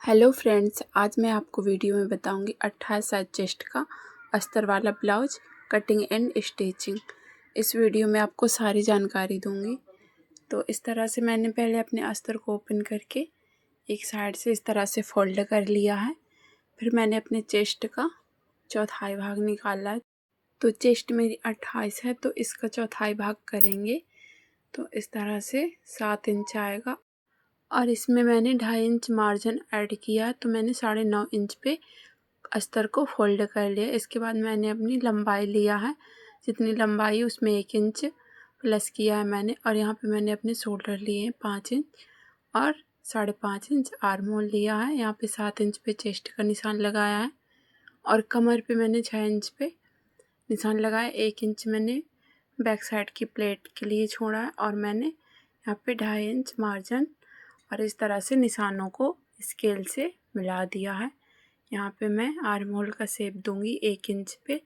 Hello friends, आज मैं आपको वीडियो में बताऊंगी 28 साइज चेस्ट का अस्तर वाला ब्लाउज कटिंग एंड स्टिचिंग। इस वीडियो में आपको सारी जानकारी दूंगी। तो इस तरह से मैंने पहले अपने अस्तर को ओपन करके एक साइड से इस तरह से फोल्ड कर लिया है। फिर मैंने अपने चेस्ट का चौथाई भाग निकाला है। तो चेस्ट मेरी 28 है तो इसका चौथाई भाग करेंगे तो इस तरह से 7 इंच आएगा और इसमें मैंने 2.5 इंच मार्जिन ऐड किया, तो मैंने 9.5 इंच पे अस्तर को फोल्ड कर लिया। इसके बाद मैंने अपनी लंबाई लिया है, जितनी लंबाई उसमें 1 इंच प्लस किया है मैंने। और यहाँ पे मैंने अपने शोल्डर लिए हैं 5 इंच और 5.5 इंच आर्म होल लिया है। यहाँ पे 7 इंच पे चेस्ट का निशान लगाया है और कमर पे मैंने 6 इंच पे निशान लगाया। 1 इंच मैंने बैक साइड की प्लेट के लिए छोड़ा है और मैंने यहाँ पे 2.5 इंच मार्जिन और इस तरह से निशानों को स्केल से मिला दिया है। यहाँ पे मैं आर्म होल का शेप दूंगी 1 इंच पे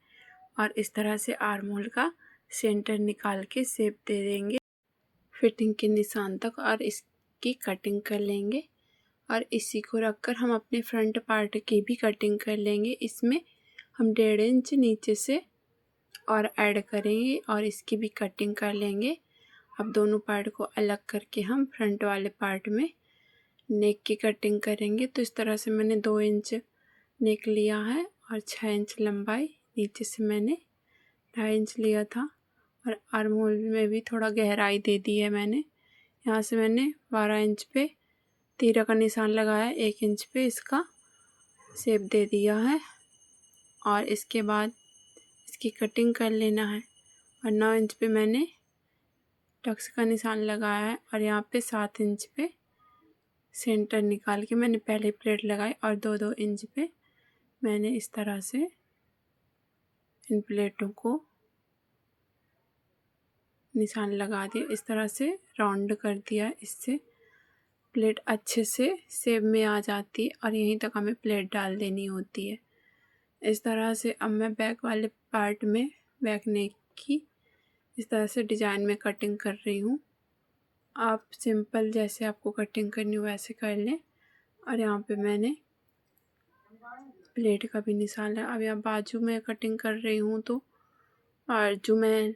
और इस तरह से आर्म होल का सेंटर निकाल के शेप दे देंगे फिटिंग के निशान तक और इसकी कटिंग कर लेंगे। और इसी को रखकर हम अपने फ्रंट पार्ट की भी कटिंग कर लेंगे। इसमें हम 1.5 इंच नीचे से और ऐड करेंगे और इसकी भी कटिंग कर लेंगे। अब दोनों पार्ट को अलग करके हम फ्रंट वाले पार्ट में नेक की कटिंग करेंगे। तो इस तरह से मैंने 2 इंच नेक लिया है और 6 इंच लंबाई, नीचे से मैंने 2.5 इंच लिया था और आर्म होल में भी थोड़ा गहराई दे दी है मैंने। यहाँ से मैंने 12 इंच पे तीरा का निशान लगाया, 1 इंच पे इसका शेप दे दिया है और इसके बाद इसकी कटिंग कर लेना है। और 9 इंच पे मैंने टक्स का निशान लगाया है और यहाँ पे 7 इंच पे सेंटर निकाल के मैंने पहले प्लेट लगाई और 2-2 इंच पे मैंने इस तरह से इन प्लेटों को निशान लगा दिया। इस तरह से राउंड कर दिया, इससे प्लेट अच्छे से शेप में आ जाती है और यहीं तक हमें प्लेट डाल देनी होती है। इस तरह से अब मैं बैक वाले पार्ट में बैक नेक की इस तरह से डिज़ाइन में कटिंग कर रही हूँ। आप सिंपल जैसे आपको कटिंग करनी हो वैसे कर लें। और यहाँ पे मैंने प्लेट का भी निशान है। अब यहाँ बाजू में कटिंग कर रही हूँ तो बाजू में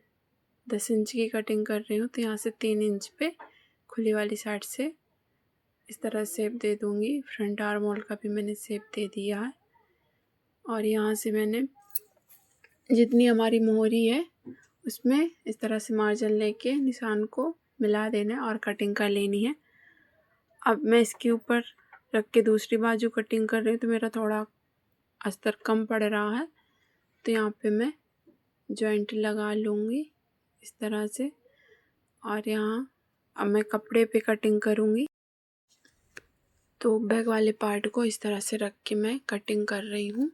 10 इंच की कटिंग कर रही हूँ, तो यहाँ से 3 इंच पे खुली वाली साइड से इस तरह शेप दे दूँगी। फ्रंट आर्म होल का भी मैंने शेप दे दिया है और यहाँ से मैंने जितनी हमारी मोहरी है उसमें इस तरह से मार्जिन लेके निशान को मिला देना है और कटिंग कर लेनी है। अब मैं इसके ऊपर रख के दूसरी बाजू कटिंग कर रही हूँ, तो मेरा थोड़ा अस्तर कम पड़ रहा है, तो यहाँ पे मैं जॉइंट लगा लूँगी इस तरह से। और यहाँ अब मैं कपड़े पे कटिंग करूँगी, तो बैक वाले पार्ट को इस तरह से रख के मैं कटिंग कर रही हूँ।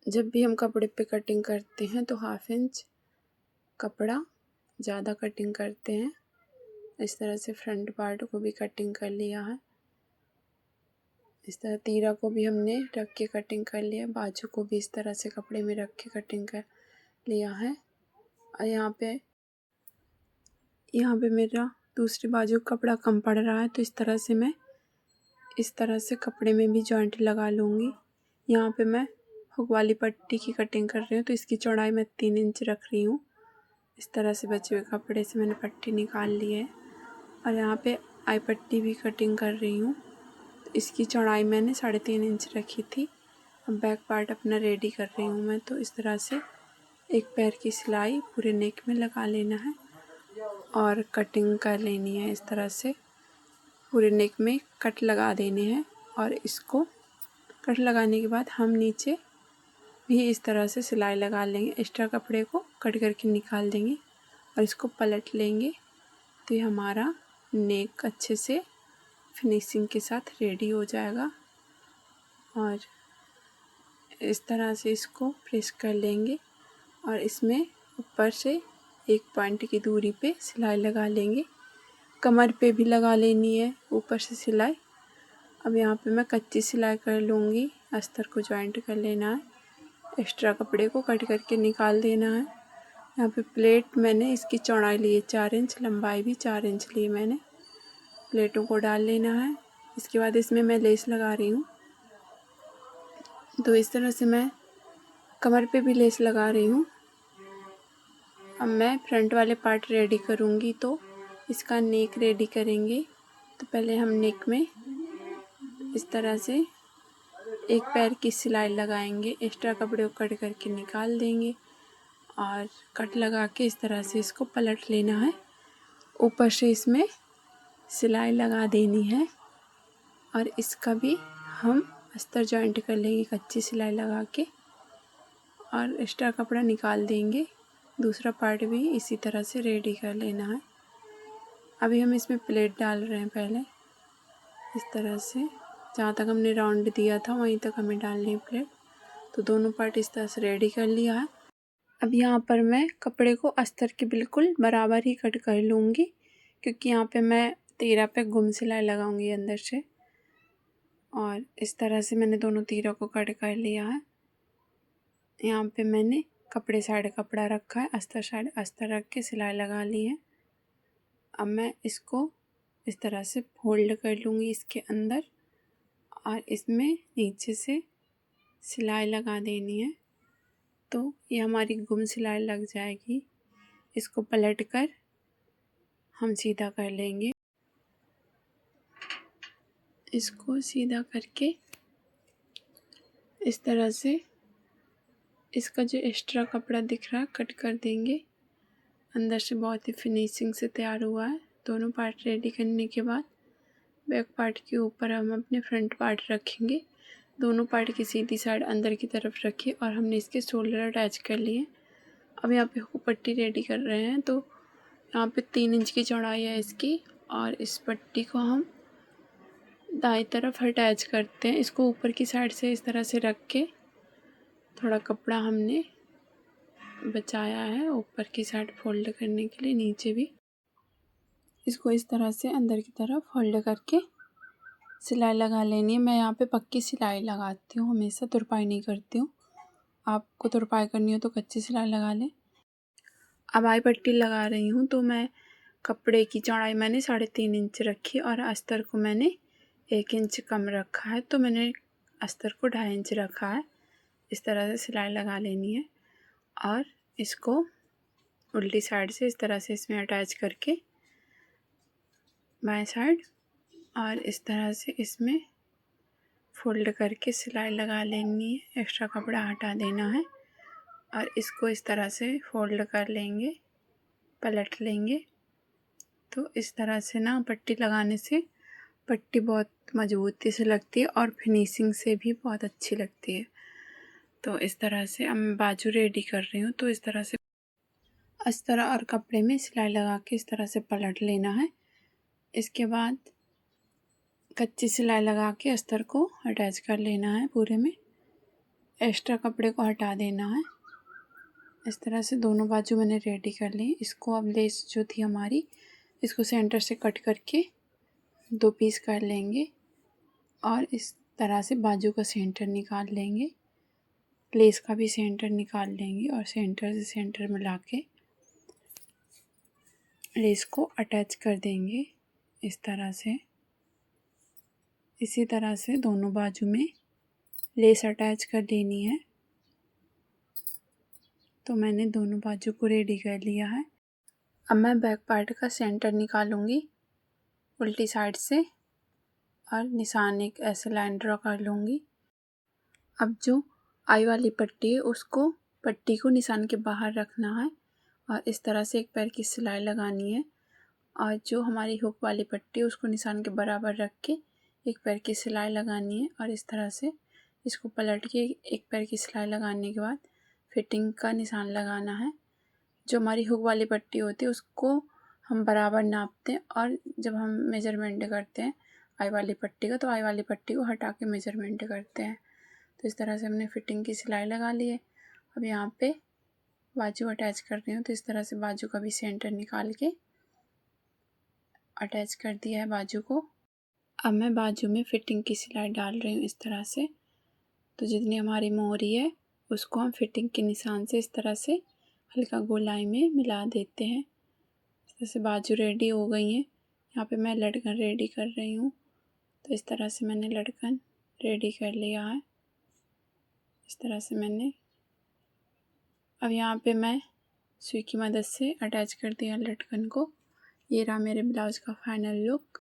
जब भी हम कपड़े पे कटिंग करते हैं तो 1/2 इंच कपड़ा ज़्यादा कटिंग करते हैं। इस तरह से फ्रंट पार्ट को भी कटिंग कर लिया है। इस तरह तीरा को भी हमने रख के कटिंग कर लिया, बाजू को भी इस तरह से कपड़े में रख के कटिंग कर लिया है। और यहाँ पे मेरा दूसरी बाजू कपड़ा कम पड़ रहा है, तो इस तरह से कपड़े में भी जॉइंट लगा लूँगी। यहाँ पे मैं हुक वाली पट्टी की कटिंग कर रही हूँ, तो इसकी चौड़ाई मैं 3 इंच रख रही हूँ। इस तरह से बचे हुए कपड़े से मैंने पट्टी निकाल ली है और यहाँ पे आई पट्टी भी कटिंग कर रही हूँ, तो इसकी चौड़ाई मैंने 3.5 इंच रखी थी। अब बैक पार्ट अपना रेडी कर रही हूँ मैं, तो इस तरह से एक पैर की सिलाई पूरे नेक में लगा लेना है और कटिंग कर लेनी है। इस तरह से पूरे नेक में कट लगा देने हैं और इसको कट लगाने के बाद हम नीचे भी इस तरह से सिलाई लगा लेंगे। एक्स्ट्रा कपड़े को कट करके निकाल देंगे और इसको पलट लेंगे, तो ये हमारा नेक अच्छे से फिनिशिंग के साथ रेडी हो जाएगा। और इस तरह से इसको प्रेस कर लेंगे और इसमें ऊपर से 1 पॉइंट की दूरी पे सिलाई लगा लेंगे। कमर पे भी लगा लेनी है ऊपर से सिलाई। अब यहाँ पे मैं कच्ची सिलाई कर लूँगी। अस्तर को जॉइंट कर लेना है, एक्स्ट्रा कपड़े को कट करके निकाल देना है। यहाँ पे प्लेट मैंने इसकी चौड़ाई ली है 4 इंच, लंबाई भी 4 इंच ली मैंने। प्लेटों को डाल लेना है इसके बाद इसमें मैं लेस लगा रही हूँ। तो इस तरह से मैं कमर पे भी लेस लगा रही हूँ। अब मैं फ्रंट वाले पार्ट रेडी करूँगी, तो इसका नेक रेडी करेंगे। तो पहले हम नेक में इस तरह से एक पैर की सिलाई लगाएंगे, एक्स्ट्रा कपड़े को कट करके निकाल देंगे और कट लगा के इस तरह से इसको पलट लेना है। ऊपर से इसमें सिलाई लगा देनी है और इसका भी हम अस्तर जॉइंट कर लेंगे कच्ची सिलाई लगा के और एक्स्ट्रा कपड़ा निकाल देंगे। दूसरा पार्ट भी इसी तरह से रेडी कर लेना है। अभी हम इसमें प्लेट डाल रहे हैं। पहले इस तरह से जहाँ तक हमने राउंड दिया था वहीं तक हमें डालनी है प्लेट। तो दोनों पार्ट इस तरह से रेडी कर लिया है। अब यहाँ पर मैं कपड़े को अस्तर के बिल्कुल बराबर ही कट कर लूँगी, क्योंकि यहाँ पे मैं 13 पे गुम सिलाई लगाऊंगी अंदर से। और इस तरह से मैंने दोनों तीरों को कट कर लिया है। यहाँ पे मैंने कपड़े साइड कपड़ा रखा है, अस्तर साइड अस्तर रख के सिलाई लगा ली है। अब मैं इसको इस तरह से फोल्ड कर लूँगी इसके अंदर और इसमें नीचे से सिलाई लगा देनी है। तो ये हमारी गुम सिलाई लग जाएगी। इसको पलट कर हम सीधा कर लेंगे। इसको सीधा करके इस तरह से इसका जो एक्स्ट्रा कपड़ा दिख रहा है कट कर देंगे। अंदर से बहुत ही फिनिशिंग से तैयार हुआ है। दोनों पार्ट रेडी करने के बाद बैक पार्ट के ऊपर हम अपने फ्रंट पार्ट रखेंगे। दोनों पार्ट की सीधी साइड अंदर की तरफ रखिए और हमने इसके शोल्डर अटैच कर लिए। अब यहाँ पे पट्टी रेडी कर रहे हैं। तो यहाँ पे 3 इंच की चौड़ाई है इसकी और इस पट्टी को हम दाईं तरफ अटैच करते हैं। इसको ऊपर की साइड से इस तरह से रख के थोड़ा कपड़ा हमने बचाया है ऊपर की साइड फोल्ड करने के लिए। नीचे भी इसको इस तरह से अंदर की तरफ फोल्ड करके सिलाई लगा लेनी है। मैं यहाँ पे पक्की सिलाई लगाती हूँ, हमेशा तुरपाई नहीं करती हूँ। आपको तुरपाई करनी हो तो कच्ची सिलाई लगा लें। अब आई पट्टी लगा रही हूँ। तो मैं कपड़े की चौड़ाई मैंने 3.5 इंच रखी और अस्तर को मैंने 1 इंच कम रखा है। तो मैंने अस्तर को 2.5 इंच रखा है। इस तरह से सिलाई लगा लेनी है और इसको उल्टी साइड से इस तरह से इसमें अटैच करके बाएं साइड और इस तरह से इसमें फोल्ड करके सिलाई लगा लेनी है। एक्स्ट्रा कपड़ा हटा देना है और इसको इस तरह से फोल्ड कर लेंगे, पलट लेंगे। तो इस तरह से ना पट्टी लगाने से पट्टी बहुत मजबूती से लगती है और फिनिशिंग से भी बहुत अच्छी लगती है। तो इस तरह से अब मैं बाजू रेडी कर रही हूँ। तो इस तरह से अस्तर और कपड़े में सिलाई लगा के इस तरह से पलट लेना है। इसके बाद कच्ची सिलाई लगा के अस्तर को अटैच कर लेना है पूरे में। एक्स्ट्रा कपड़े को हटा देना है। इस तरह से दोनों बाजू मैंने रेडी कर ली। इसको अब लेस जो थी हमारी, इसको सेंटर से कट करके 2 पीस कर लेंगे और इस तरह से बाजू का सेंटर निकाल लेंगे। लेस का भी सेंटर निकाल लेंगे और सेंटर से सेंटर मिला के लेस को अटैच कर देंगे इस तरह से। इसी तरह से दोनों बाजू में लेस अटैच कर लेनी है। तो मैंने दोनों बाजू को रेडी कर लिया है। अब मैं बैक पार्ट का सेंटर निकालूंगी उल्टी साइड से और निशान एक ऐसे लाइन ड्रॉ कर लूँगी। अब जो आई वाली पट्टी है उसको पट्टी को निशान के बाहर रखना है और इस तरह से एक पैर की सिलाई लगानी है और जो हमारी हुक वाली पट्टी है उसको निशान के बराबर रख के एक पैर की सिलाई लगानी है और इस तरह से इसको पलट के एक पैर की सिलाई लगाने के बाद फिटिंग का निशान लगाना है। जो हमारी हुक वाली पट्टी होती है उसको हम बराबर नापते हैं और जब हम मेजरमेंट करते हैं आई वाली पट्टी का, तो आई वाली पट्टी को हटा के मेजरमेंट करते हैं। तो इस तरह से हमने फिटिंग की सिलाई लगा ली है। अब यहाँ पे बाजू अटैच कर रही हूँ। तो इस तरह से बाजू का भी सेंटर निकाल के अटैच कर दिया है बाजू को। अब मैं बाजू में फिटिंग की सिलाई डाल रही हूँ इस तरह से। तो जितनी हमारी मोहरी है उसको हम फिटिंग के निशान से इस तरह से हल्का गोलाई में मिला देते हैं। इस तरह से बाजू रेडी हो गई है। यहाँ पे मैं लटकन रेडी कर रही हूँ। तो इस तरह से मैंने लटकन रेडी कर लिया है। इस तरह से मैंने अब यहाँ पे मैं सुई की मदद से अटैच कर दिया लटकन को। ये रहा मेरे ब्लाउज का फाइनल लुक।